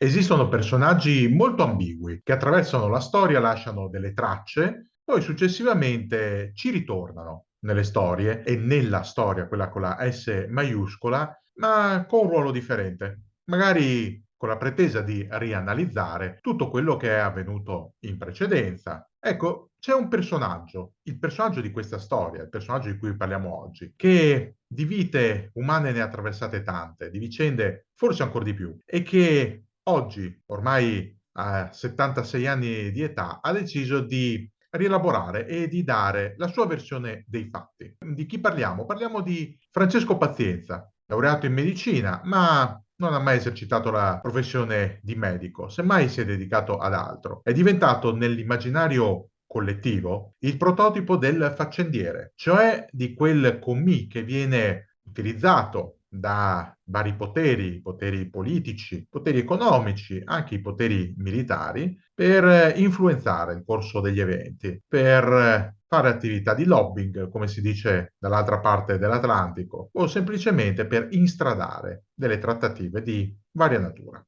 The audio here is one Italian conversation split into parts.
Esistono personaggi molto ambigui che attraversano la storia, lasciano delle tracce, poi successivamente ci ritornano nelle storie e nella storia, quella con la S maiuscola, ma con un ruolo differente, magari con la pretesa di rianalizzare tutto quello che è avvenuto in precedenza. Ecco, c'è un personaggio, il personaggio di questa storia, il personaggio di cui parliamo oggi, che di vite umane ne ha attraversate tante, di vicende forse ancora di più, e che oggi, ormai a 76 anni di età, ha deciso di rielaborare e di dare la sua versione dei fatti. Di chi parliamo? Parliamo di Francesco Pazienza, laureato in medicina, ma non ha mai esercitato la professione di medico, semmai si è dedicato ad altro. È diventato nell'immaginario collettivo il prototipo del faccendiere, cioè di quel commì che viene utilizzato da vari poteri, poteri politici, poteri economici, anche i poteri militari, per influenzare il corso degli eventi, per fare attività di lobbying, come si dice dall'altra parte dell'Atlantico, o semplicemente per instradare delle trattative di varia natura.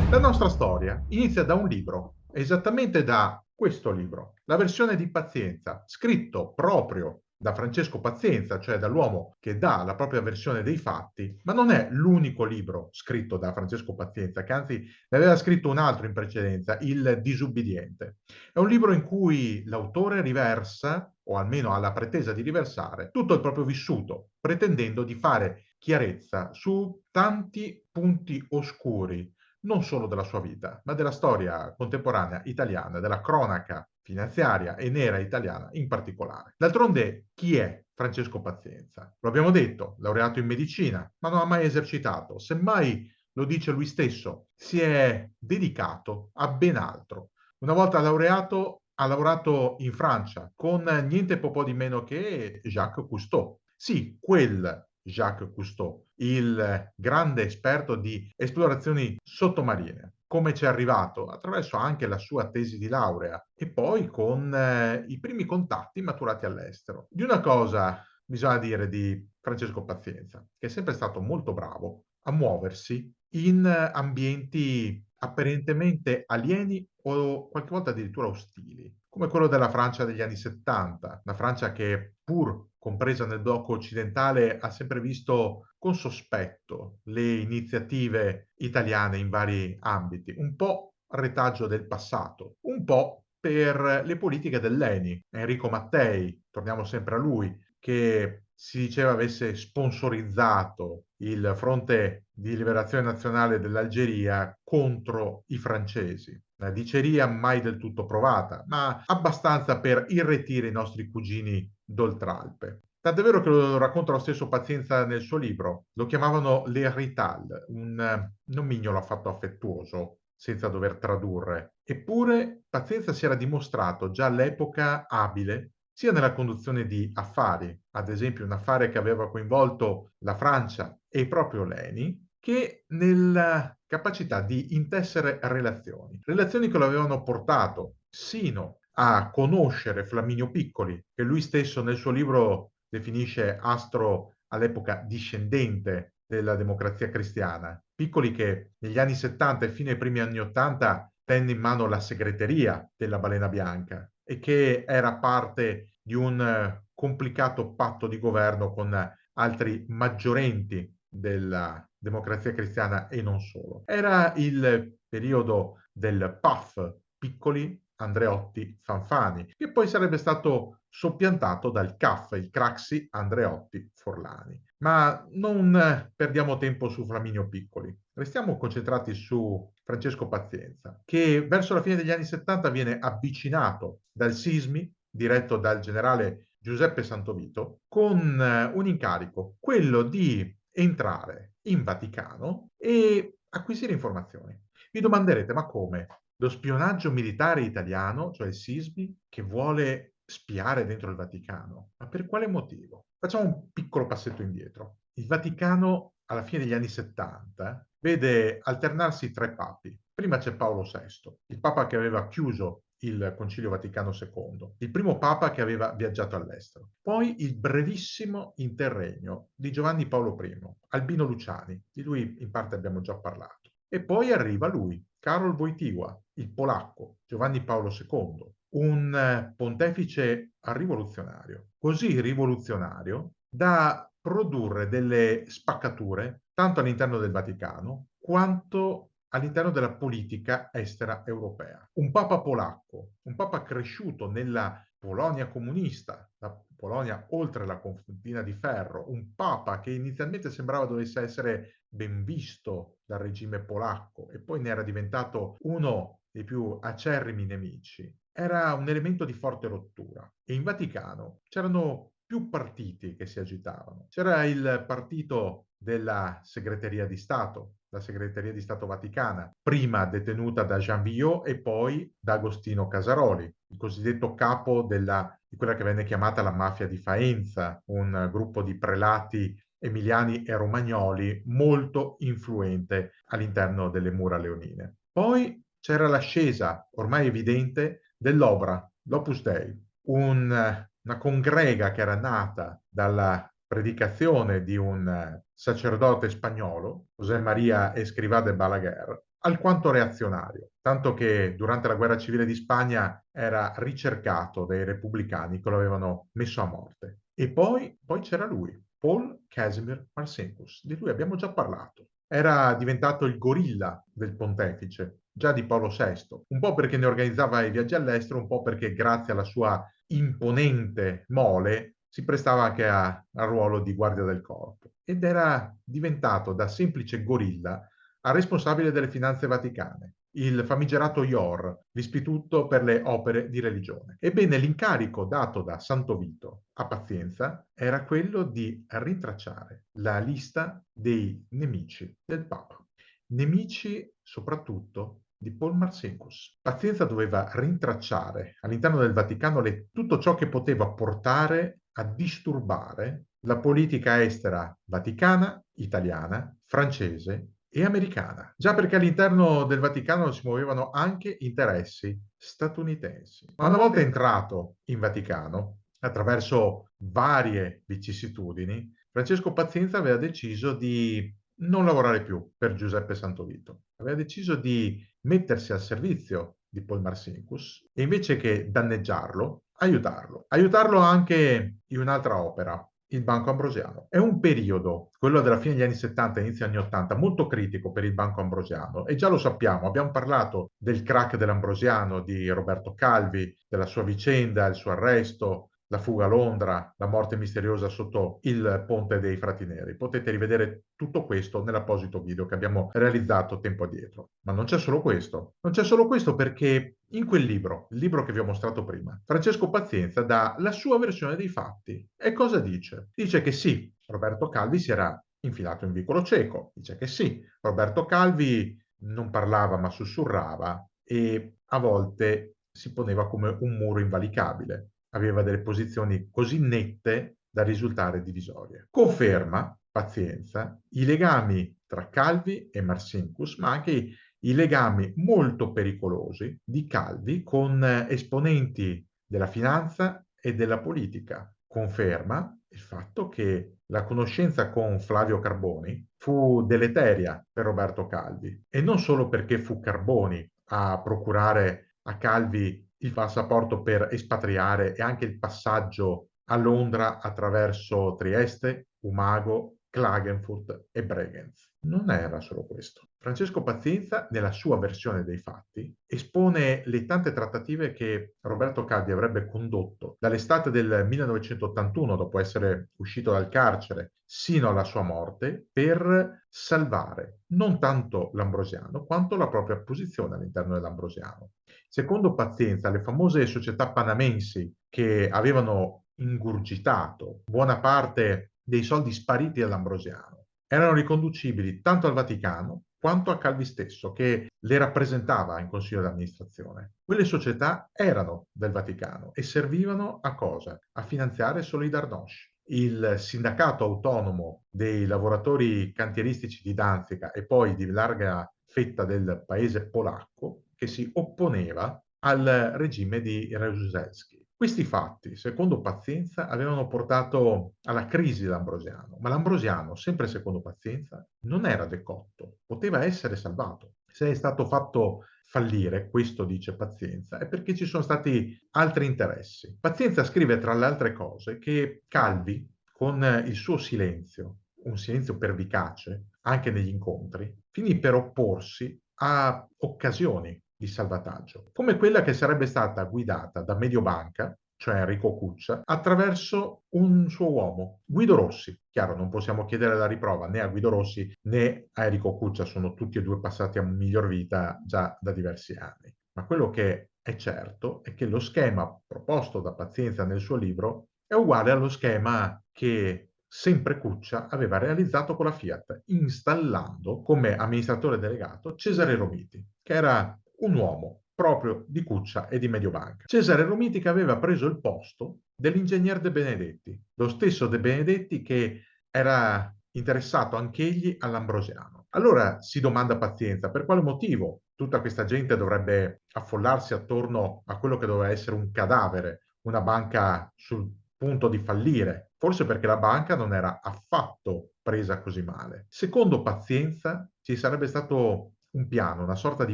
La nostra storia inizia da un libro, esattamente da questo libro, la versione di Pazienza, scritto proprio da Francesco Pazienza, cioè dall'uomo che dà la propria versione dei fatti, ma non è l'unico libro scritto da Francesco Pazienza, che anzi ne aveva scritto un altro in precedenza, Il Disubbidiente. È un libro in cui l'autore riversa, o almeno ha la pretesa di riversare, tutto il proprio vissuto, pretendendo di fare chiarezza su tanti punti oscuri non solo della sua vita, ma della storia contemporanea italiana, della cronaca finanziaria e nera italiana in particolare. D'altronde, chi è Francesco Pazienza? Lo abbiamo detto, laureato in medicina, ma non ha mai esercitato, semmai lo dice lui stesso, si è dedicato a ben altro. Una volta laureato, ha lavorato in Francia con niente po' di meno che Jacques Cousteau. Sì, quel Jacques Cousteau, il grande esperto di esplorazioni sottomarine. Come ci è arrivato? Attraverso anche la sua tesi di laurea e poi con i primi contatti maturati all'estero. Di una cosa bisogna dire di Francesco Pazienza, che è sempre stato molto bravo a muoversi in ambienti apparentemente alieni o qualche volta addirittura ostili, come quello della Francia degli anni 70, una Francia che, pur compresa nel blocco occidentale, ha sempre visto con sospetto le iniziative italiane in vari ambiti, un po' retaggio del passato, un po' per le politiche dell'ENI. Enrico Mattei, torniamo sempre a lui, che si diceva avesse sponsorizzato il fronte di liberazione nazionale dell'Algeria contro i francesi. Una diceria mai del tutto provata, ma abbastanza per irretire i nostri cugini d'Oltralpe. Tant'è vero che lo racconta lo stesso Pazienza nel suo libro. Lo chiamavano l'Hérital, un nomignolo affatto affettuoso, senza dover tradurre. Eppure Pazienza si era dimostrato già all'epoca abile sia nella conduzione di affari, ad esempio un affare che aveva coinvolto la Francia e proprio l'ENI, che nella capacità di intessere relazioni. Relazioni che lo avevano portato sino a conoscere Flaminio Piccoli, che lui stesso nel suo libro definisce astro all'epoca discendente della democrazia cristiana. Piccoli che negli anni 70 e fine ai primi anni 80 tenne in mano la segreteria della Balena Bianca e che era parte di un complicato patto di governo con altri maggiorenti della democrazia cristiana e non solo. Era il periodo del PAF, Piccoli, Andreotti, Fanfani, che poi sarebbe stato soppiantato dal CAF, il Craxi, Andreotti, Forlani. Ma non perdiamo tempo su Flaminio Piccoli. Restiamo concentrati su Francesco Pazienza, che verso la fine degli anni 70 viene avvicinato dal Sismi, diretto dal generale Giuseppe Santovito, con un incarico, quello di entrare in Vaticano e acquisire informazioni. Vi domanderete, ma come? Lo spionaggio militare italiano, cioè il SISMI, che vuole spiare dentro il Vaticano. Ma per quale motivo? Facciamo un piccolo passetto indietro. Il Vaticano, alla fine degli anni 70, vede alternarsi tre papi. Prima c'è Paolo VI, il papa che aveva chiuso il Concilio Vaticano II, il primo papa che aveva viaggiato all'estero. Poi il brevissimo interregno di Giovanni Paolo I, Albino Luciani, di lui in parte abbiamo già parlato. E poi arriva lui, Karol Wojtyła, il polacco, Giovanni Paolo II, un pontefice rivoluzionario, così rivoluzionario da produrre delle spaccature tanto all'interno del Vaticano quanto all'interno della politica estera europea. Un papa polacco, un papa cresciuto nella Polonia comunista, la Polonia oltre la confina di ferro, un papa che inizialmente sembrava dovesse essere ben visto dal regime polacco e poi ne era diventato uno dei più acerrimi nemici, era un elemento di forte rottura. E in Vaticano c'erano più partiti che si agitavano. C'era il partito della segreteria di Stato, la segreteria di Stato Vaticana, prima detenuta da Jean Villot e poi da Agostino Casaroli, il cosiddetto capo di quella che venne chiamata la mafia di Faenza, un gruppo di prelati emiliani e romagnoli molto influente all'interno delle mura leonine. Poi c'era l'ascesa, ormai evidente, dell'Obra, l'Opus Dei, una congrega che era nata dalla predicazione di un sacerdote spagnolo, José María Escrivá de Balaguer, alquanto reazionario, tanto che durante la guerra civile di Spagna era ricercato dai repubblicani che lo avevano messo a morte. E poi c'era lui, Paul Casimir Marcinkus, di lui abbiamo già parlato. Era diventato il gorilla del pontefice, già di Paolo VI, un po' perché ne organizzava i viaggi all'estero, un po' perché grazie alla sua imponente mole si prestava anche al ruolo di guardia del corpo ed era diventato da semplice gorilla a responsabile delle finanze vaticane, il famigerato IOR, l'Istituto per le opere di religione. Ebbene, l'incarico dato da Santo Vito a Pazienza era quello di rintracciare la lista dei nemici del Papa. Nemici soprattutto di Paul Marcinkus. Pazienza doveva rintracciare all'interno del Vaticano tutto ciò che poteva portare a disturbare la politica estera vaticana, italiana, francese e americana. Già perché all'interno del Vaticano si muovevano anche interessi statunitensi. Ma una volta entrato in Vaticano, attraverso varie vicissitudini, Francesco Pazienza aveva deciso di non lavorare più per Giuseppe Santovito. Aveva deciso di mettersi al servizio di Paul Marcinkus e invece che danneggiarlo, aiutarlo. Aiutarlo anche in un'altra opera, il Banco Ambrosiano. È un periodo, quello della fine degli anni 70 inizio anni 80, molto critico per il Banco Ambrosiano e già lo sappiamo, abbiamo parlato del crack dell'Ambrosiano, di Roberto Calvi, della sua vicenda, il suo arresto, la fuga a Londra, la morte misteriosa sotto il ponte dei Frati Neri. Potete rivedere tutto questo nell'apposito video che abbiamo realizzato tempo addietro. Ma non c'è solo questo. Non c'è solo questo perché in quel libro, il libro che vi ho mostrato prima, Francesco Pazienza dà la sua versione dei fatti. E cosa dice? Dice che sì, Roberto Calvi si era infilato in vicolo cieco. Dice che sì, Roberto Calvi non parlava ma sussurrava e a volte si poneva come un muro invalicabile. Aveva delle posizioni così nette da risultare divisorie. Conferma, Pazienza, i legami tra Calvi e Marcinkus, ma anche i legami molto pericolosi di Calvi con esponenti della finanza e della politica. Conferma il fatto che la conoscenza con Flavio Carboni fu deleteria per Roberto Calvi e non solo perché fu Carboni a procurare a Calvi il passaporto per espatriare e anche il passaggio a Londra attraverso Trieste, Umago, Klagenfurt e Bregenz. Non era solo questo. Francesco Pazienza, nella sua versione dei fatti, espone le tante trattative che Roberto Calvi avrebbe condotto dall'estate del 1981, dopo essere uscito dal carcere, sino alla sua morte, per salvare non tanto l'Ambrosiano, quanto la propria posizione all'interno dell'Ambrosiano. Secondo Pazienza, le famose società panamensi che avevano ingurgitato buona parte dei soldi spariti all'Ambrosiano erano riconducibili tanto al Vaticano quanto a Calvi stesso, che le rappresentava in consiglio di amministrazione. Quelle società erano del Vaticano e servivano a cosa? A finanziare Solidarnosc, il sindacato autonomo dei lavoratori cantieristici di Danzica e poi di larga fetta del paese polacco che si opponeva al regime di Jaruzelski. Questi fatti, secondo Pazienza, avevano portato alla crisi dell'Ambrosiano, ma l'Ambrosiano, sempre secondo Pazienza, non era decotto, poteva essere salvato. Se è stato fatto fallire, questo dice Pazienza, è perché ci sono stati altri interessi. Pazienza scrive, tra le altre cose, che Calvi, con il suo silenzio, un silenzio pervicace, anche negli incontri, finì per opporsi a occasioni di salvataggio, come quella che sarebbe stata guidata da Mediobanca, cioè Enrico Cuccia, attraverso un suo uomo, Guido Rossi. Chiaro, non possiamo chiedere la riprova né a Guido Rossi né a Enrico Cuccia, sono tutti e due passati a miglior vita già da diversi anni. Ma quello che è certo è che lo schema proposto da Pazienza nel suo libro è uguale allo schema che sempre Cuccia aveva realizzato con la Fiat, installando come amministratore delegato Cesare Romiti, che era un uomo proprio di Cuccia e di Mediobanca. Cesare Romiti che aveva preso il posto dell'ingegner De Benedetti, lo stesso De Benedetti che era interessato anch'egli all'Ambrosiano. Allora si domanda Pazienza, per quale motivo tutta questa gente dovrebbe affollarsi attorno a quello che doveva essere un cadavere, una banca sul punto di fallire, forse perché la banca non era affatto presa così male. Secondo Pazienza ci sarebbe stato un piano, una sorta di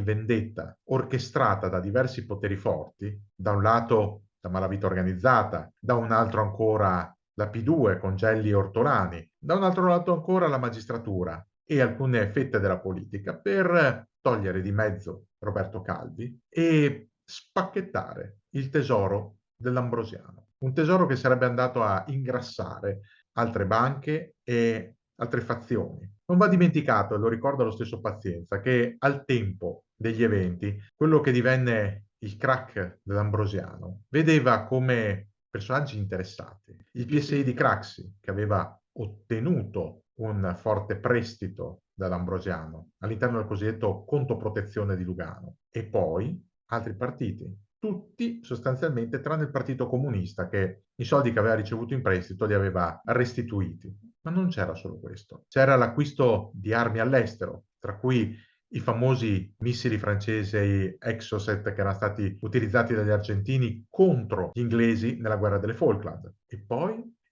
vendetta orchestrata da diversi poteri forti, da un lato la malavita organizzata, da un altro ancora la P2 con Gelli e Ortolani, da un altro lato ancora la magistratura e alcune fette della politica per togliere di mezzo Roberto Calvi e spacchettare il tesoro dell'Ambrosiano. Un tesoro che sarebbe andato a ingrassare altre banche e altre fazioni. Non va dimenticato, e lo ricorda lo stesso Pazienza, che al tempo degli eventi, quello che divenne il crack dell'Ambrosiano vedeva come personaggi interessati il PSI di Craxi, che aveva ottenuto un forte prestito dall'Ambrosiano all'interno del cosiddetto conto protezione di Lugano, e poi altri partiti, tutti sostanzialmente tranne il Partito Comunista che i soldi che aveva ricevuto in prestito li aveva restituiti. Ma non c'era solo questo, c'era l'acquisto di armi all'estero, tra cui i famosi missili francesi Exocet che erano stati utilizzati dagli argentini contro gli inglesi nella guerra delle Falkland.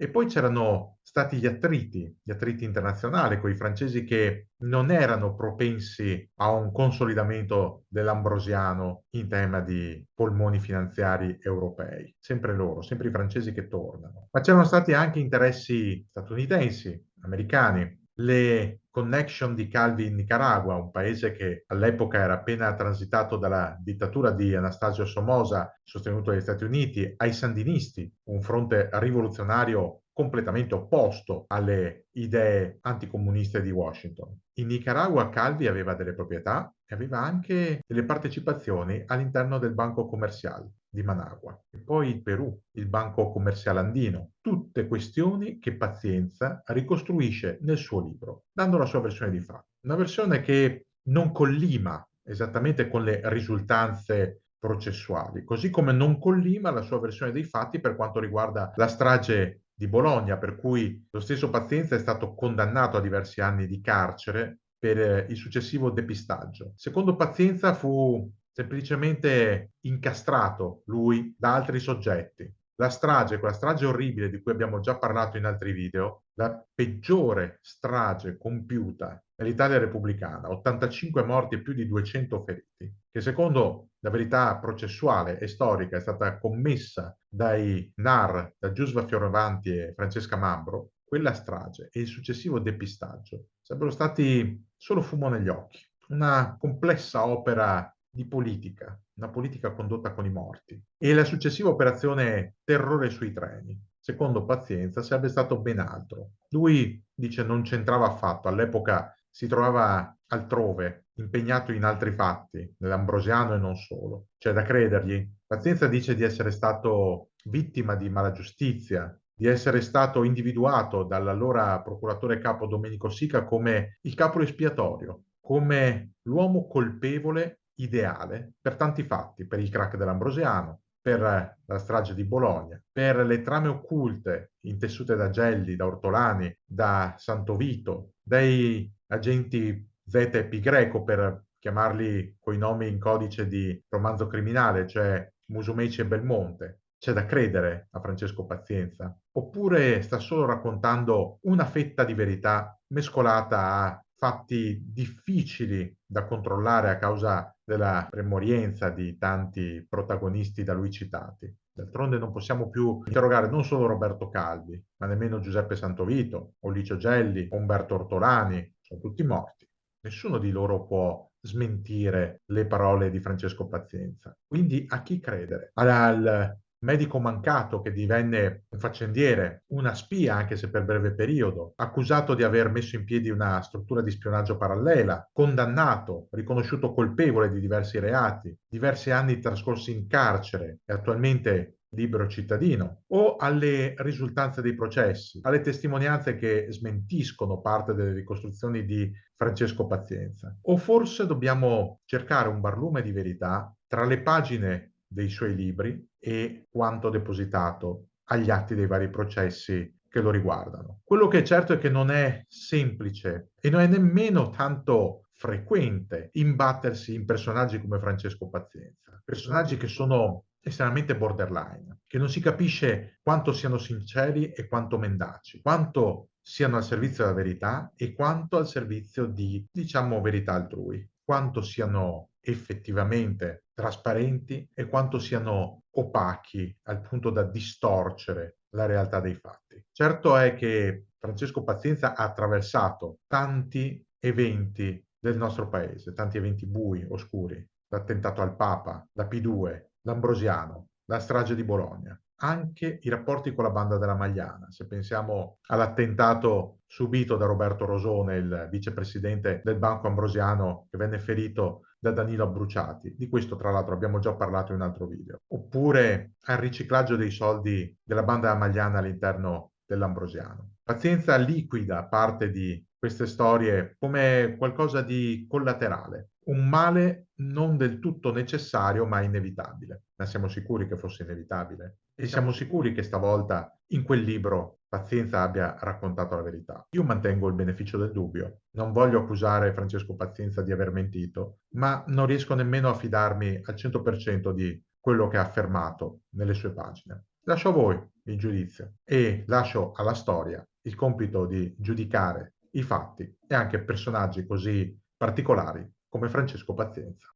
E poi c'erano stati gli attriti internazionali, con i francesi che non erano propensi a un consolidamento dell'Ambrosiano in tema di polmoni finanziari europei. Sempre loro, sempre i francesi che tornano. Ma c'erano stati anche interessi statunitensi, americani, le connection di Calvi in Nicaragua, un paese che all'epoca era appena transitato dalla dittatura di Anastasio Somoza, sostenuto dagli Stati Uniti, ai sandinisti, un fronte rivoluzionario completamente opposto alle idee anticomuniste di Washington. In Nicaragua Calvi aveva delle proprietà e aveva anche delle partecipazioni all'interno del Banco Commerciale di Managua e poi il Perù, il Banco Commerciale Andino, tutte questioni che Pazienza ricostruisce nel suo libro, dando la sua versione di fatto. Una versione che non collima esattamente con le risultanze processuali, così come non collima la sua versione dei fatti per quanto riguarda la strage di Bologna, per cui lo stesso Pazienza è stato condannato a diversi anni di carcere per il successivo depistaggio. Secondo Pazienza fu semplicemente incastrato lui da altri soggetti. La strage, quella strage orribile di cui abbiamo già parlato in altri video, la peggiore strage compiuta nell'Italia repubblicana, 85 morti e più di 200 feriti, che secondo la verità processuale e storica è stata commessa dai NAR, da Giusva Fioravanti e Francesca Mambro, quella strage e il successivo depistaggio sarebbero stati solo fumo negli occhi, una complessa opera di politica, una politica condotta con i morti. E la successiva operazione Terrore sui treni, secondo Pazienza, sarebbe stato ben altro. Lui dice non c'entrava affatto, all'epoca si trovava altrove, impegnato in altri fatti, nell'Ambrosiano e non solo. C'è da credergli. Pazienza dice di essere stato vittima di malagiustizia, di essere stato individuato dall'allora procuratore capo Domenico Sica come il capo espiatorio, come l'uomo colpevole ideale per tanti fatti, per il crack dell'Ambrosiano, per la strage di Bologna, per le trame occulte intessute da Gelli, da Ortolani, da Santovito, dai agenti Z e Pi Greco per chiamarli coi nomi in codice di romanzo criminale, cioè Musumeci e Belmonte. C'è da credere a Francesco Pazienza? Oppure sta solo raccontando una fetta di verità mescolata a fatti difficili da controllare a causa della premorienza di tanti protagonisti da lui citati? D'altronde non possiamo più interrogare non solo Roberto Calvi, ma nemmeno Giuseppe Santovito, o Licio Gelli, o Umberto Ortolani, sono tutti morti. Nessuno di loro può smentire le parole di Francesco Pazienza. Quindi a chi credere? Al medico mancato che divenne un faccendiere, una spia anche se per breve periodo, accusato di aver messo in piedi una struttura di spionaggio parallela, condannato, riconosciuto colpevole di diversi reati, diversi anni trascorsi in carcere e attualmente libero cittadino, o alle risultanze dei processi, alle testimonianze che smentiscono parte delle ricostruzioni di Francesco Pazienza. O forse dobbiamo cercare un barlume di verità tra le pagine dei suoi libri e quanto depositato agli atti dei vari processi che lo riguardano. Quello che è certo è che non è semplice e non è nemmeno tanto frequente imbattersi in personaggi come Francesco Pazienza, personaggi che sono estremamente borderline, che non si capisce quanto siano sinceri e quanto mendaci, quanto siano al servizio della verità e quanto al servizio di, diciamo, verità altrui, quanto siano effettivamente trasparenti e quanto siano opachi al punto da distorcere la realtà dei fatti. Certo è che Francesco Pazienza ha attraversato tanti eventi del nostro paese, tanti eventi bui, oscuri, l'attentato al Papa, la P2, l'Ambrosiano, la strage di Bologna, anche i rapporti con la banda della Magliana. Se pensiamo all'attentato subito da Roberto Rosone, il vicepresidente del Banco Ambrosiano, che venne ferito da Danilo Abbruciati. Di questo, tra l'altro, abbiamo già parlato in un altro video. Oppure al riciclaggio dei soldi della banda della Magliana all'interno dell'Ambrosiano. Pazienza liquida parte di queste storie come qualcosa di collaterale, un male non del tutto necessario ma inevitabile. Ma siamo sicuri che fosse inevitabile? E siamo sicuri che stavolta in quel libro Pazienza abbia raccontato la verità? Io mantengo il beneficio del dubbio. Non voglio accusare Francesco Pazienza di aver mentito, ma non riesco nemmeno a fidarmi al 100% di quello che ha affermato nelle sue pagine. Lascio a voi il giudizio e lascio alla storia il compito di giudicare i fatti e anche personaggi così particolari come Francesco Pazienza.